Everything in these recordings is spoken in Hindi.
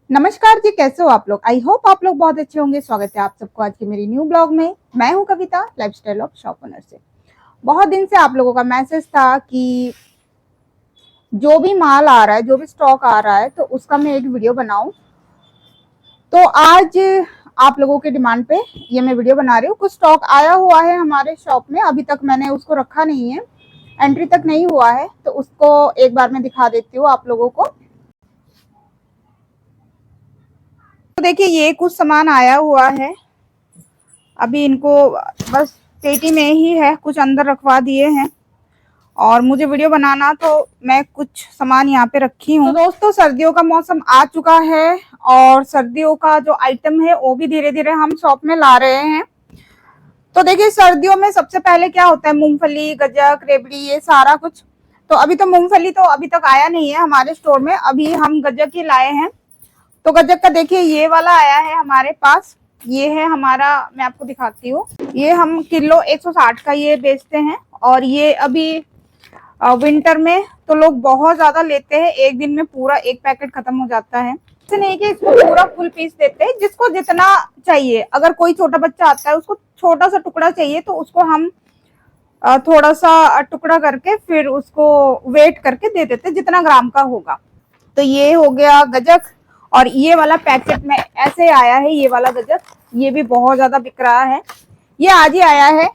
नमस्कार जी, कैसे हो आप लोग। आई होप आप लोग बहुत अच्छे होंगे। स्वागत है आप सबको आज के मेरी न्यू ब्लॉग में। मैं हूं कविता, लाइफस्टाइल ऑफ शॉप ओनर से। बहुत दिन से आप लोगों का मैसेज था कि जो भी माल आ रहा है, जो भी स्टॉक आ रहा है, तो उसका मैं एक वीडियो बनाऊं। तो आज आप लोगों के डिमांड पे ये मैं वीडियो बना रही हूँ। कुछ स्टॉक आया हुआ है हमारे शॉप में, अभी तक मैंने उसको रखा नहीं है, एंट्री तक नहीं हुआ है, तो उसको एक बार मैं दिखा देती हूँ आप लोगों को। तो देखिए, ये कुछ सामान आया हुआ है। अभी इनको बस पेटी में ही है, कुछ अंदर रखवा दिए हैं और मुझे वीडियो बनाना, तो मैं कुछ सामान यहाँ पे रखी हूँ। तो दोस्तों, सर्दियों का मौसम आ चुका है और सर्दियों का जो आइटम है वो भी धीरे धीरे हम शॉप में ला रहे हैं। तो देखिए, सर्दियों में सबसे पहले क्या होता है, मूंगफली, गज्जक, रेवड़ी, ये सारा कुछ। तो अभी तो मूंगफली तो अभी तक आया नहीं है हमारे स्टोर में, अभी हम गज्जक ही लाए हैं। तो गज्जक का देखिए, ये वाला आया है हमारे पास। ये है हमारा, मैं आपको दिखाती हूँ। ये हम किलो 160 का ये बेचते हैं और ये अभी विंटर में तो लोग बहुत ज्यादा लेते हैं। एक दिन में पूरा एक पैकेट खत्म हो जाता है। ऐसे नहीं कि इसको पूरा फुल पीस देते हैं, जिसको जितना चाहिए। अगर कोई छोटा बच्चा आता है, उसको छोटा सा टुकड़ा चाहिए, तो उसको हम थोड़ा सा टुकड़ा करके फिर उसको वेट करके दे देते हैं, जितना ग्राम का होगा। तो ये हो गया गजक। और ये वाला पैकेट में ऐसे आया है, ये वाला गजक, ये भी बहुत ज्यादा बिक रहा है। ये आज ही आया है।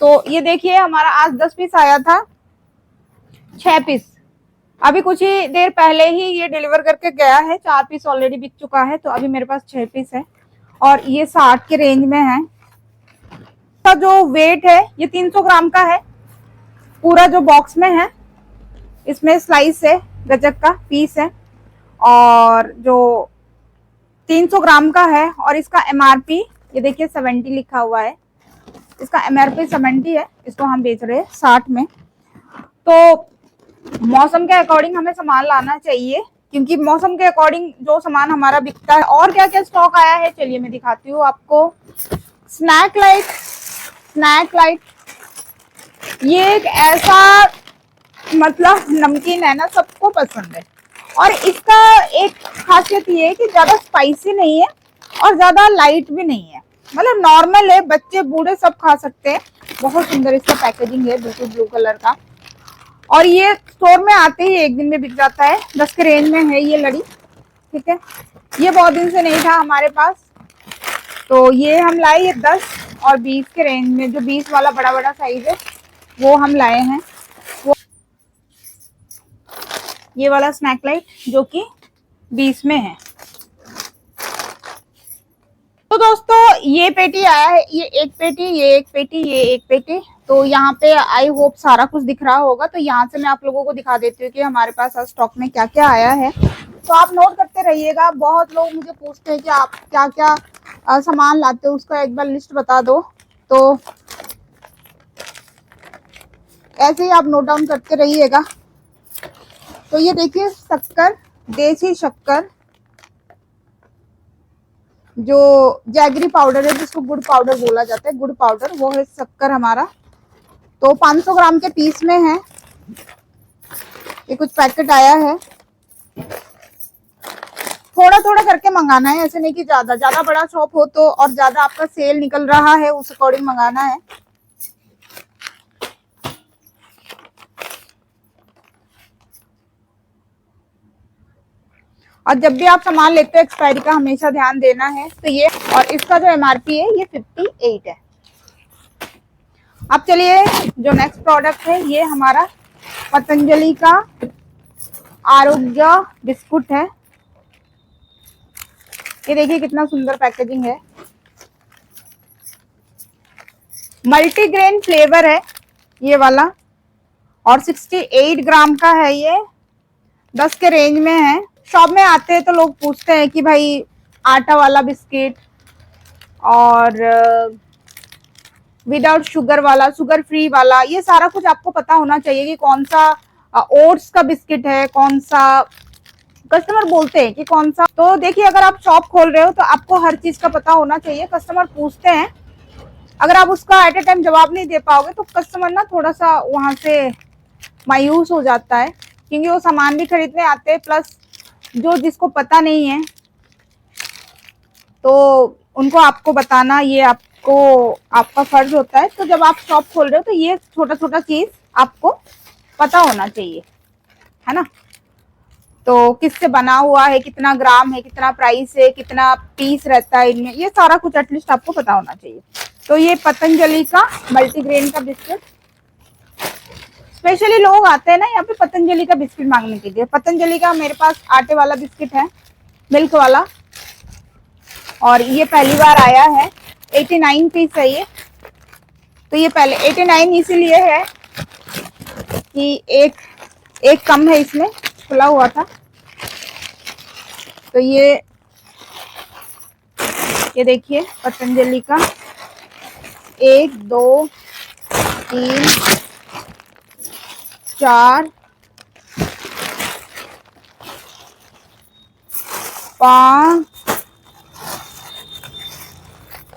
तो ये देखिए, हमारा आज 10 पीस आया था, 6 पीस अभी कुछ ही देर पहले ही ये डिलीवर करके गया है। 4 पीस ऑलरेडी बिक चुका है, तो अभी मेरे पास 6 पीस है और ये 60 के रेंज में है। इसका जो वेट है ये 300 ग्राम का है, पूरा जो बॉक्स में है। इसमें स्लाइस है, गजक का पीस है और जो 300 ग्राम का है। और इसका एमआरपी ये देखिए 70 लिखा हुआ है। इसका एमआरपी 70 है, इसको हम बेच रहे हैं 60 में। तो मौसम के अकॉर्डिंग हमें सामान लाना चाहिए, क्योंकि मौसम के अकॉर्डिंग जो सामान हमारा बिकता है। और क्या क्या स्टॉक आया है, चलिए मैं दिखाती हूँ आपको। स्नैक लाइट, स्नैक लाइट ये एक ऐसा मतलब नमकीन है ना, सबको पसंद है। और इसका एक खासियत ये है कि ज्यादा स्पाइसी नहीं है और ज्यादा लाइट भी नहीं है, मतलब नॉर्मल है, बच्चे बूढ़े सब खा सकते हैं। बहुत सुंदर इसका पैकेजिंग है, बिल्कुल ब्लू कलर का। और ये स्टोर में आते ही एक दिन में बिक जाता है। 10 के रेंज में है ये लड़ी, ठीक है। ये बहुत दिन से नहीं था हमारे पास, तो ये हम लाए। ये 10 और 20 के रेंज में, जो 20 वाला बड़ा बड़ा साइज है वो हम लाए हैं। ये वाला स्नैक लाइट जो कि 20 में है। तो दोस्तों, ये पेटी आया है, ये एक पेटी, ये एक पेटी, ये एक पेटी। तो यहाँ पे आई होप सारा कुछ दिख रहा होगा। तो यहाँ से मैं आप लोगों को दिखा देती हूँ कि हमारे पास स्टॉक में क्या क्या आया है। तो आप नोट करते रहिएगा। बहुत लोग मुझे पूछते हैं कि आप क्या क्या सामान लाते हो, उसका एक बार लिस्ट बता दो। तो ऐसे ही आप नोट डाउन करते रहिएगा। तो ये देखिए, शक्कर, देसी शक्कर, जो जैगरी पाउडर है, जिसको गुड़ पाउडर बोला जाता है, गुड़ पाउडर, वो है शक्कर हमारा। तो 500 ग्राम के पीस में है। ये कुछ पैकेट आया है। थोड़ा थोड़ा करके मंगाना है, ऐसे नहीं कि ज्यादा ज्यादा बड़ा शॉप हो तो और ज्यादा आपका सेल निकल रहा है, उस अकॉर्डिंग मंगाना है। और जब भी आप सामान लेते हो, एक्सपायरी का हमेशा ध्यान देना है। तो ये, और इसका जो एमआरपी है ये 58 है। अब चलिए, जो नेक्स्ट प्रोडक्ट है ये हमारा पतंजलि का आरोग्य बिस्कुट है। ये देखिए कितना सुंदर पैकेजिंग है, मल्टीग्रेन फ्लेवर है ये वाला और 68 ग्राम का है। ये 10 के रेंज में है। शॉप में आते हैं तो लोग पूछते हैं कि भाई आटा वाला बिस्किट और विदाउट शुगर वाला, शुगर फ्री वाला, ये सारा कुछ आपको पता होना चाहिए कि कौन सा ओट्स का बिस्किट है, कौन सा कस्टमर बोलते हैं कि कौन सा। तो देखिए, अगर आप शॉप खोल रहे हो तो आपको हर चीज का पता होना चाहिए। कस्टमर पूछते हैं, अगर आप उसका एट ए टाइम जवाब नहीं दे पाओगे तो कस्टमर ना थोड़ा सा वहां से मायूस हो जाता है, क्योंकि वो सामान भी खरीदने आते हैं, प्लस जो जिसको पता नहीं है तो उनको आपको बताना ये आपको आपका फर्ज होता है। तो जब आप शॉप खोल रहे हो तो ये छोटा छोटा चीज आपको पता होना चाहिए, है ना। तो किससे बना हुआ है, कितना ग्राम है, कितना प्राइस है, कितना पीस रहता है इनमें, ये सारा कुछ एटलीस्ट आपको पता होना चाहिए। तो ये पतंजलि का मल्टीग्रेन का बिस्किट, स्पेशली लोग आते हैं ना यहाँ पे पतंजलि का बिस्किट मांगने के लिए। पतंजलि का मेरे पास आटे वाला बिस्किट है, मिल्क वाला, और ये पहली बार आया है। 89 पीस है ये। तो ये पहले 89 इसीलिए है कि एक कम है, इसमें खुला हुआ था। तो ये देखिए पतंजलि का 1 2 3 4 5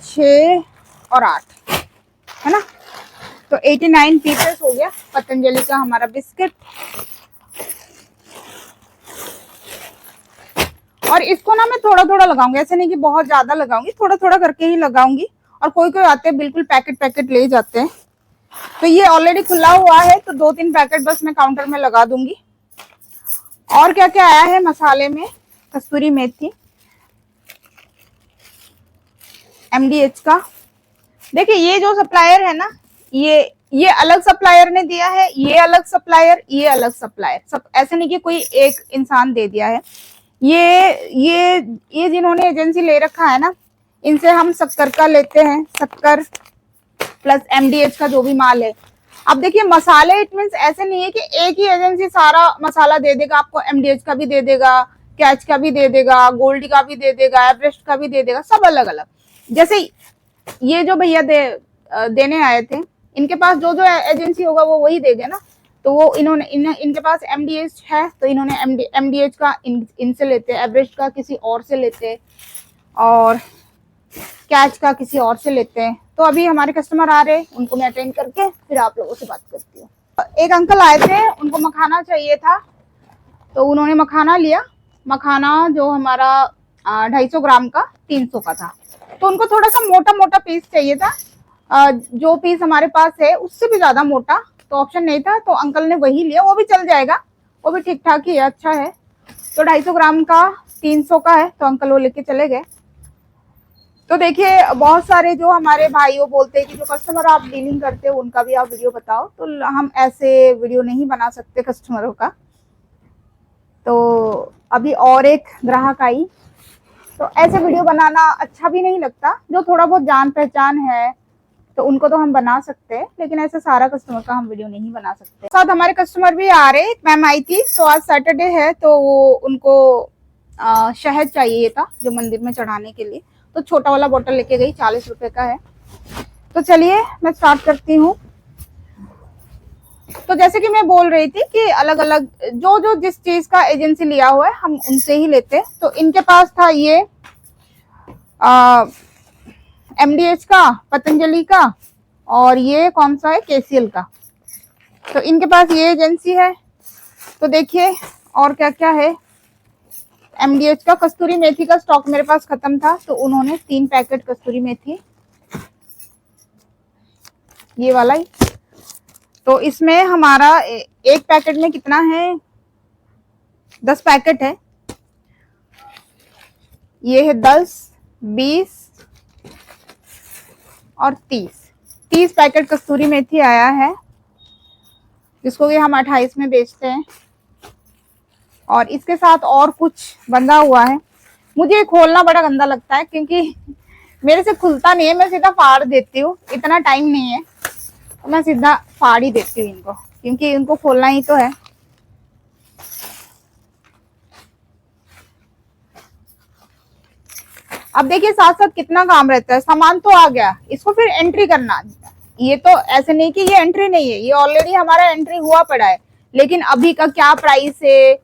6 और 8, है ना। तो 89 पीसेस हो गया पतंजलि का हमारा बिस्किट। और इसको ना मैं थोड़ा थोड़ा लगाऊंगी, ऐसे नहीं कि बहुत ज्यादा लगाऊंगी, थोड़ा थोड़ा करके ही लगाऊंगी। और कोई कोई आते हैं बिल्कुल पैकेट पैकेट ले जाते हैं। तो ये ऑलरेडी खुला हुआ है, तो 2-3 पैकेट बस मैं काउंटर में लगा दूंगी। और क्या क्या आया है मसाले में, कस्तूरी मेथी, MDH का। देखिए ये जो सप्लायर है ना, ये अलग सप्लायर ने दिया है, ये अलग सप्लायर, ये अलग सप्लायर, सब ऐसे नहीं कि कोई एक इंसान दे दिया है। ये जिन्होंने एजेंसी ले रखा है ना, इनसे हम शक्कर का लेते हैं, शक्कर प्लस MDH का जो भी माल है। अब देखिए मसाले, इट मीन्स ऐसे नहीं है कि एक ही एजेंसी सारा मसाला दे देगा आपको, MDH का भी दे देगा, कैच का भी दे देगा, गोल्ड का भी दे देगा, एवरेस्ट का भी दे देगा, सब अलग अलग। जैसे ये जो भैया देने आए थे, इनके पास जो जो एजेंसी होगा वो वही देगा ना। तो वो इनके पास MDH है, तो इन्होंने MDH का इनसे लेते हैं, एवरेस्ट का किसी और से लेते हैं, और कैच का किसी और से लेते हैं। तो अभी हमारे कस्टमर आ रहे हैं, उनको मैं अटेंड करके फिर आप लोगों से बात करती हूँ। एक अंकल आए थे, उनको मखाना चाहिए था, तो उन्होंने मखाना लिया। मखाना जो हमारा 250 ग्राम का 300 का था। तो उनको थोड़ा सा मोटा मोटा पीस चाहिए था, जो पीस हमारे पास है उससे भी ज्यादा मोटा, तो ऑप्शन नहीं था, तो अंकल ने वही लिया। वो भी चल जाएगा, वो भी ठीक ठाक ही है, अच्छा है। तो 250 ग्राम का 300 का है, तो अंकल वो लेके चले गए। तो देखिए बहुत सारे जो हमारे भाइयों बोलते हैं कि जो कस्टमर आप डीलिंग करते हो उनका भी आप वीडियो बताओ, तो हम ऐसे वीडियो नहीं बना सकते कस्टमरों का। तो अभी और एक ग्राहक आई, तो ऐसे वीडियो बनाना अच्छा भी नहीं लगता। जो थोड़ा बहुत जान पहचान है तो उनको तो हम बना सकते हैं, लेकिन ऐसे सारा कस्टमर का हम वीडियो नहीं बना सकते। साथ हमारे कस्टमर भी आ रहे, मैम आई थी, तो आज सैटरडे है, तो वो उनको शहद चाहिए था जो मंदिर में चढ़ाने के लिए। तो छोटा वाला बोतल लेके गई, 40 रुपए का है। तो चलिए मैं स्टार्ट करती हूँ। तो जैसे कि मैं बोल रही थी कि अलग अलग जो जो जिस चीज का एजेंसी लिया हुआ है हम उनसे ही लेते हैं। तो इनके पास था ये MDH का, पतंजलि का, और ये कौन सा है, KCL का। तो इनके पास ये एजेंसी है। तो देखिए और क्या क्या है। MDH का कस्तूरी मेथी का स्टॉक मेरे पास खत्म था, तो उन्होंने 3 पैकेट कस्तूरी मेथी, ये वाला ही। तो इसमें हमारा एक पैकेट में कितना है, 10 पैकेट है। ये है 10, 20 और 30 पैकेट कस्तूरी मेथी आया है, जिसको कि हम 28 में बेचते हैं। और इसके साथ और कुछ बंधा हुआ है। मुझे खोलना बड़ा गंदा लगता है क्योंकि मेरे से खुलता नहीं है, मैं सीधा फाड़ देती हूँ, इतना टाइम नहीं है, तो मैं सीधा फाड़ ही देती हूँ इनको, क्योंकि इनको खोलना ही तो है। अब देखिए साथ साथ कितना काम रहता है। सामान तो आ गया, इसको फिर एंट्री करना। ये तो ऐसे नहीं कि ये एंट्री नहीं है, ये ऑलरेडी हमारा एंट्री हुआ पड़ा है, लेकिन अभी का क्या प्राइस है,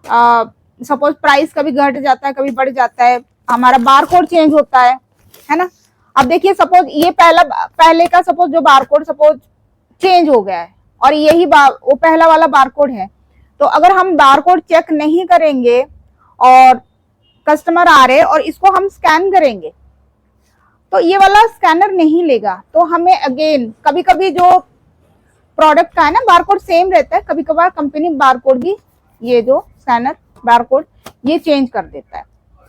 सपोज प्राइस कभी घट जाता है, कभी बढ़ जाता है, हमारा बारकोड चेंज होता है ना। अब देखिए सपोज ये पहले का सपोज जो बारकोड सपोज चेंज हो गया है, और यही वो पहला वाला बारकोड है। तो अगर हम बारकोड चेक नहीं करेंगे और कस्टमर आ रहे और इसको हम स्कैन करेंगे तो ये वाला स्कैनर नहीं लेगा। तो हमें अगेन कभी कभी जो प्रोडक्ट का है ना बारकोड सेम रहता है, कभी कभार कंपनी बारकोड भी ये जो स्कैनर बारकोड ये चेंज कर देता है।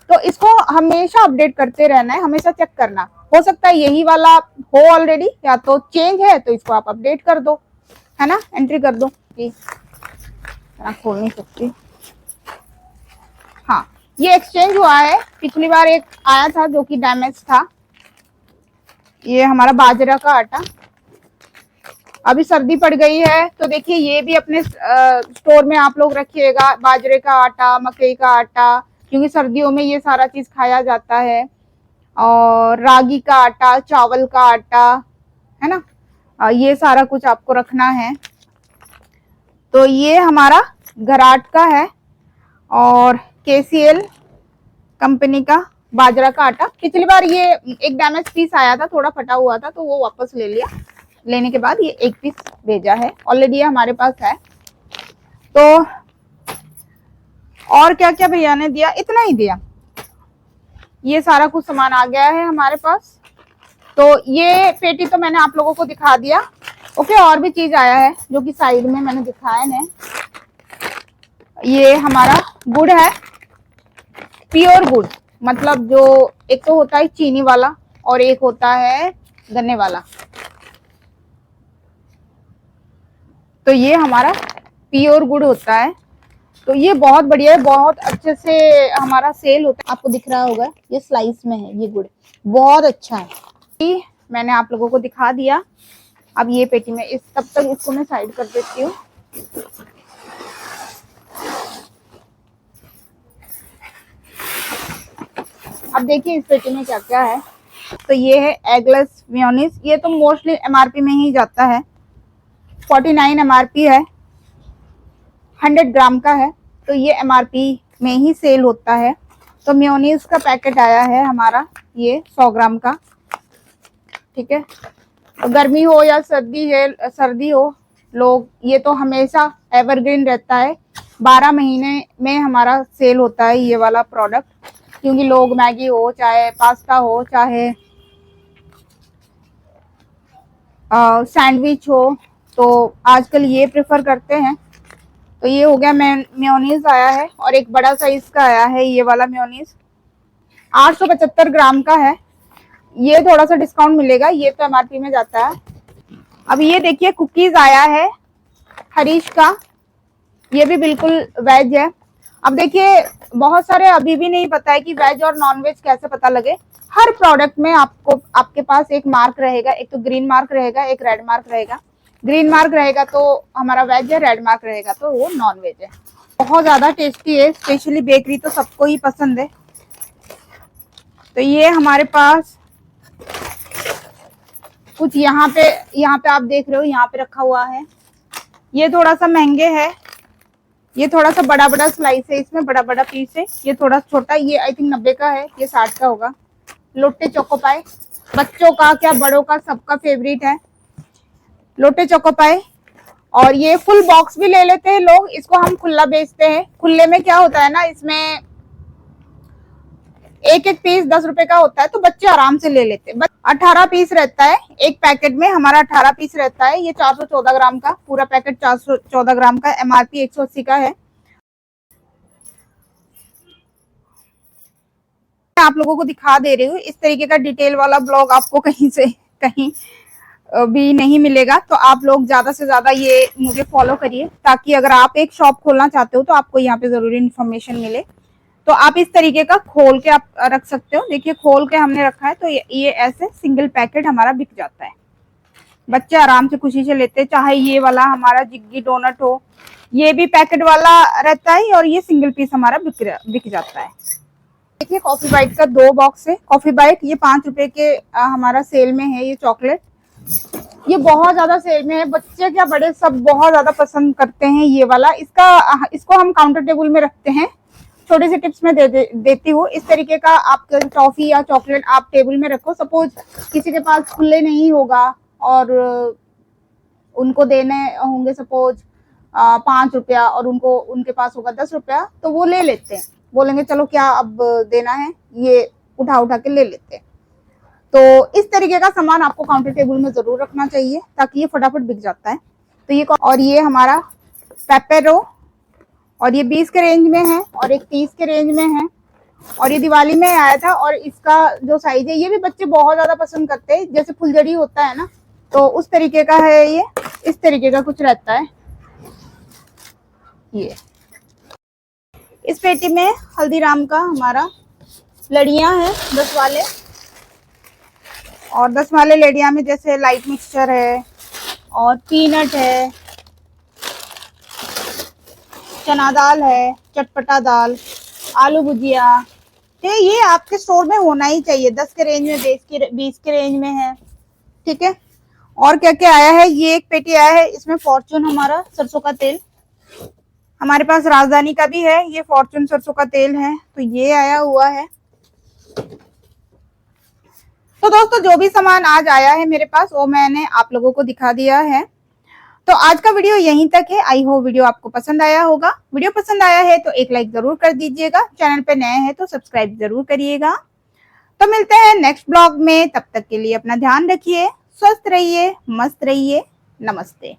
तो इसको हमेशा अपडेट करते रहना है, हमेशा चेक करना। हो सकता है यही वाला हो ऑलरेडी या तो चेंज है तो इसको आप अपडेट कर दो, है ना, एंट्री कर दो। खोल नहीं सकती। हाँ, ये एक्सचेंज हुआ है। पिछली बार एक आया था जो कि डैमेज था, ये हमारा बाजरा का आटा। अभी सर्दी पड़ गई है तो देखिए ये भी अपने स्टोर में आप लोग रखिएगा, बाजरे का आटा, मकई का आटा, क्योंकि सर्दियों में ये सारा चीज खाया जाता है। और रागी का आटा, चावल का आटा, है ना, ये सारा कुछ आपको रखना है। तो ये हमारा घराट का है और KCL कंपनी का बाजरा का आटा। पिछली बार ये एक डैमेज पीस आया था, थोड़ा फटा हुआ था, तो वो वापस ले लिया। लेने के बाद ये एक पीस भेजा है, ऑलरेडी ये हमारे पास है। तो और क्या क्या भैया ने दिया, इतना ही दिया। ये सारा कुछ सामान आ गया है हमारे पास। तो ये पेटी तो मैंने आप लोगों को दिखा दिया। ओके, और भी चीज आया है जो कि साइड में मैंने दिखाया है। ये हमारा गुड़ है, प्योर गुड़, मतलब जो एक तो होता है चीनी वाला और एक होता है गन्ने वाला। तो ये हमारा प्योर गुड़ होता है। तो ये बहुत बढ़िया है, बहुत अच्छे से हमारा सेल होता है। आपको दिख रहा होगा ये स्लाइस में है, ये गुड़ बहुत अच्छा है। मैंने आप लोगों को दिखा दिया। अब ये पेटी में तब तक इसको मैं साइड कर देती हूँ। अब देखिए इस पेटी में क्या क्या है। तो ये है एगलेस मेयोनीज, ये तो मोस्टली MRP में ही जाता है। 49 MRP है, 100 ग्राम का है, तो ये MRP में ही सेल होता है। तो मेयोनीज का पैकेट आया है हमारा ये 100 ग्राम का, ठीक है। तो गर्मी हो या सर्दी हो, लोग ये तो हमेशा एवरग्रीन रहता है। 12 महीने में हमारा सेल होता है ये वाला प्रोडक्ट, क्योंकि लोग मैगी हो, चाहे पास्ता हो, चाहे सैंडविच हो, तो आजकल ये प्रेफर करते हैं। तो ये हो गया मेयोनीज आया है, और एक बड़ा साइज का आया है ये वाला मेयोनीज, 875 ग्राम का है। ये थोड़ा सा डिस्काउंट मिलेगा, ये तो MRP में जाता है। अब ये देखिए कुकीज आया है हरीश का, ये भी बिल्कुल वेज है। अब देखिए बहुत सारे अभी भी नहीं पता है कि वेज और नॉन वेज कैसे पता लगे। हर प्रोडक्ट में आपके पास एक मार्क रहेगा, एक तो ग्रीन मार्क रहेगा, एक रेड मार्क रहेगा। ग्रीन मार्क रहेगा तो हमारा वेज है, रेड मार्क रहेगा तो वो नॉन वेज है। बहुत ज्यादा टेस्टी है, स्पेशली बेकरी तो सबको ही पसंद है। तो ये हमारे पास कुछ यहाँ पे आप देख रहे हो, यहाँ पे रखा हुआ है। ये थोड़ा सा महंगे है, ये थोड़ा सा बड़ा बड़ा स्लाइस है, इसमें बड़ा बड़ा पीस है। ये थोड़ा छोटा, ये आई थिंक 90 का है, ये 60 का होगा। लोटे चोको पाए, बच्चों का क्या बड़ों का सबका फेवरेट है लोटे चोको पाए। और ये फुल बॉक्स भी ले लेते हैं लोग, इसको हम खुला बेचते हैं। खुले में क्या होता है ना, इसमें एक एक पीस 10 रुपए का होता है, तो बच्चे आराम से ले लेते हैं। 18 पीस रहता है एक पैकेट में, हमारा 18 पीस रहता है। ये 414 ग्राम का पूरा पैकेट, 414 ग्राम का, MRP 180 का है। आप लोगों को दिखा दे रही हूँ, इस तरीके का डिटेल वाला ब्लॉग आपको कहीं से कहीं भी नहीं मिलेगा। तो आप लोग ज्यादा से ज्यादा ये मुझे फॉलो करिए, ताकि अगर आप एक शॉप खोलना चाहते हो तो आपको यहाँ पे जरूरी इन्फॉर्मेशन मिले। तो आप इस तरीके का खोल के आप रख सकते हो। देखिए खोल के हमने रखा है, तो ये ऐसे सिंगल पैकेट हमारा बिक जाता है। बच्चे आराम से खुशी से लेते हैं। चाहे ये वाला हमारा जिग्गी डोनट हो, ये भी पैकेट वाला रहता है, और ये सिंगल पीस हमारा बिक जाता है। देखिए कॉफी बाइट का 2 बॉक्स है। कॉफी बाइट ये 5 रुपए के हमारा सेल में है। ये चॉकलेट ये बहुत ज्यादा सेल में है, बच्चे क्या बड़े सब बहुत ज्यादा पसंद करते हैं ये वाला। इसको हम काउंटर टेबल में रखते हैं। छोटी सी टिप्स में देती हूँ, इस तरीके का आप टॉफी या चॉकलेट आप टेबल में रखो। सपोज किसी के पास खुले नहीं होगा और उनको देने होंगे सपोज 5 रुपया, और उनके पास होगा 10 रुपया, तो वो ले लेते हैं। बोलेंगे चलो क्या अब देना है, ये उठा उठा के ले लेते हैं। तो इस तरीके का सामान आपको काउंटर टेबल में जरूर रखना चाहिए ताकि ये फटाफट बिक जाता है। तो ये और ये हमारा पेपेरो, और ये 20 के रेंज में है और एक 30 के रेंज में है, और ये दिवाली में आया था। और इसका जो साइज है, ये भी बच्चे बहुत ज्यादा पसंद करते हैं, जैसे फुलझड़ी होता है ना, तो उस तरीके का है ये, इस तरीके का कुछ रहता है ये। इस पेटी में हल्दीराम का हमारा लड़ियां हैं 10 वाले, और 10 वाले लड़ियां में जैसे लाइट मिक्सचर है और पीनट है, चना दाल है, चटपटा दाल, आलू भुजिया। ये आपके स्टोर में होना ही चाहिए। 10 के रेंज में, 20 के रेंज में है, ठीक है। और क्या क्या आया है, ये एक पेटी आया है, इसमें फॉर्चून हमारा सरसों का तेल, हमारे पास राजधानी का भी है, ये फॉर्चून सरसों का तेल है, तो ये आया हुआ है। तो दोस्तों जो भी सामान आज आया है मेरे पास वो मैंने आप लोगों को दिखा दिया है। तो आज का वीडियो यहीं तक है। आई होप वीडियो आपको पसंद आया होगा। वीडियो पसंद आया है तो एक लाइक जरूर कर दीजिएगा, चैनल पे नए हैं तो सब्सक्राइब जरूर करिएगा। तो मिलते हैं नेक्स्ट ब्लॉग में, तब तक के लिए अपना ध्यान रखिए, स्वस्थ रहिए, मस्त रहिए, नमस्ते।